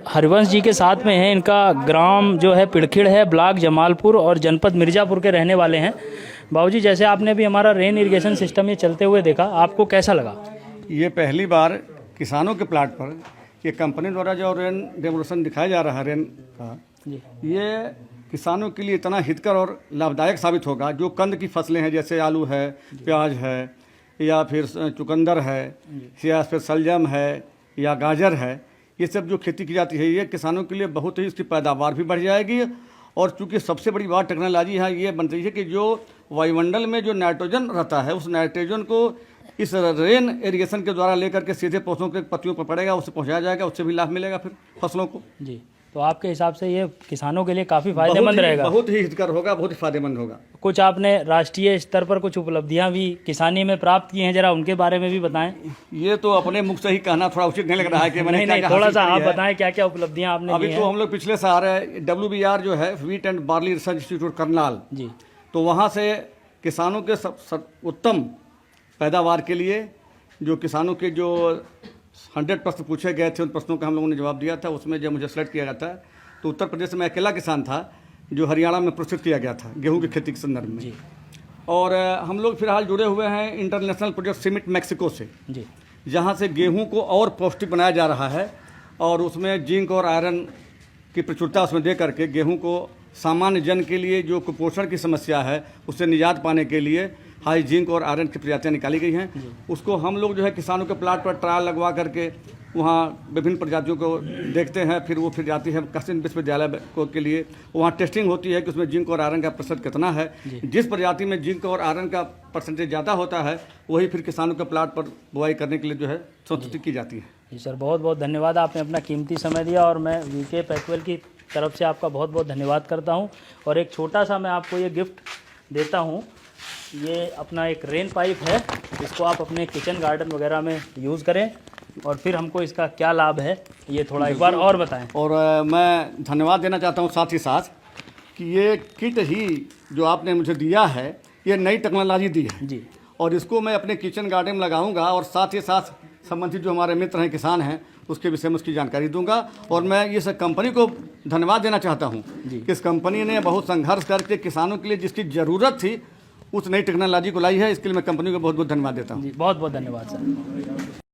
हरिवंश जी के साथ में हैं। इनका ग्राम जो है पिड़खिड़ है, ब्लॉक जमालपुर और जनपद मिर्ज़ापुर के रहने वाले हैं। बाबूजी, जैसे आपने भी हमारा रेन इरिगेशन सिस्टम ये चलते हुए देखा, आपको कैसा लगा? ये पहली बार किसानों के प्लाट पर ये कंपनी द्वारा जो रेन रेवोल्यूशन दिखाया जा रहा है रेन का, ये किसानों के लिए इतना हितकर और लाभदायक साबित होगा। जो कंद की फसलें हैं जैसे आलू है, प्याज है, या फिर चुकंदर है, या फिर शलजम है, या गाजर है, ये सब जो खेती की जाती है ये किसानों के लिए बहुत ही इसकी पैदावार भी बढ़ जाएगी। और चूंकि सबसे बड़ी बात टेक्नोलॉजी है ये बन रही है कि जो वायुमंडल में जो नाइट्रोजन रहता है उस नाइट्रोजन को इस रेन इरिगेशन के द्वारा लेकर के सीधे पौधों के पत्तियों पर पड़ेगा, उससे पहुंचाया जाएगा, उससे भी लाभ मिलेगा फिर फसलों को। जी, तो आपके हिसाब से ये किसानों के लिए काफ़ी फायदेमंद रहेगा? बहुत ही हितकर होगा, बहुत ही फायदेमंद होगा। कुछ आपने राष्ट्रीय स्तर पर कुछ उपलब्धियां भी किसानी में प्राप्त की हैं, जरा उनके बारे में भी बताएं। ये तो अपने मुख से ही कहना थोड़ा उचित नहीं लग रहा है कि मैंने नहीं, थोड़ा सा आप बताएं क्या क्या उपलब्धियां आपने अभी तो हम लोग पिछले साल WBR जो है wheat and barley research institute Karnal ji, तो वहाँ से किसानों के उत्तम पैदावार के लिए जो किसानों के जो 100 प्रश्न पूछे गए थे उन प्रश्नों का हम लोगों ने जवाब दिया था। उसमें जब मुझे सेलेक्ट किया गया था तो उत्तर प्रदेश में अकेला किसान था जो हरियाणा में पुरस्कृत किया गया था गेहूं की खेती के संदर्भ में। और हम लोग फिलहाल जुड़े हुए हैं इंटरनेशनल प्रोजेक्ट सिमिट मैक्सिको से जी, जहाँ से गेहूं को और पौष्टिक बनाया जा रहा है और उसमें जिंक और आयरन की प्रचुरता उसमें दे करके गेहूं को सामान्य जन के लिए जो कुपोषण की समस्या है उससे निजात पाने के लिए हाई जिंक और आयरन की प्रजातियाँ निकाली गई हैं। उसको हम लोग जो है किसानों के प्लाट पर ट्रायल लगवा करके वहाँ विभिन्न प्रजातियों को देखते हैं, फिर वो फिर जाती है कृषि विश्वविद्यालय को के लिए, वहाँ टेस्टिंग होती है कि उसमें जिंक और आयरन का प्रतिशत कितना है। जिस प्रजाति में जिंक और आयरन का परसेंटेज ज़्यादा होता है वही फिर किसानों के प्लाट पर बुआई करने के लिए जो है संस्तुति की जाती है। जी सर, बहुत बहुत धन्यवाद, आपने अपना कीमती समय दिया और मैं VK पैथवेल की तरफ से आपका बहुत बहुत धन्यवाद करता हूँ। और एक छोटा सा मैं आपको ये गिफ्ट देता हूँ, ये अपना एक रेन पाइप है, इसको आप अपने किचन गार्डन वगैरह में यूज़ करें और फिर हमको इसका क्या लाभ है ये थोड़ा एक बार और बताएं। और मैं धन्यवाद देना चाहता हूँ साथ ही साथ कि ये किट ही जो आपने मुझे दिया है ये नई टेक्नोलॉजी दी है जी, और इसको मैं अपने किचन गार्डन में लगाऊंगा और साथ ही साथ संबंधित जो हमारे मित्र हैं किसान हैं उसके विषय में उसकी जानकारी दूंगा। और मैं इस कंपनी को धन्यवाद देना चाहता हूँ कि इस कंपनी ने बहुत संघर्ष करके किसानों के लिए जिसकी ज़रूरत थी उस नई टेक्नोलॉजी को लाई है। इसके लिए मैं कंपनी को बहुत बहुत धन्यवाद देता हूँ। जी, बहुत बहुत धन्यवाद सर।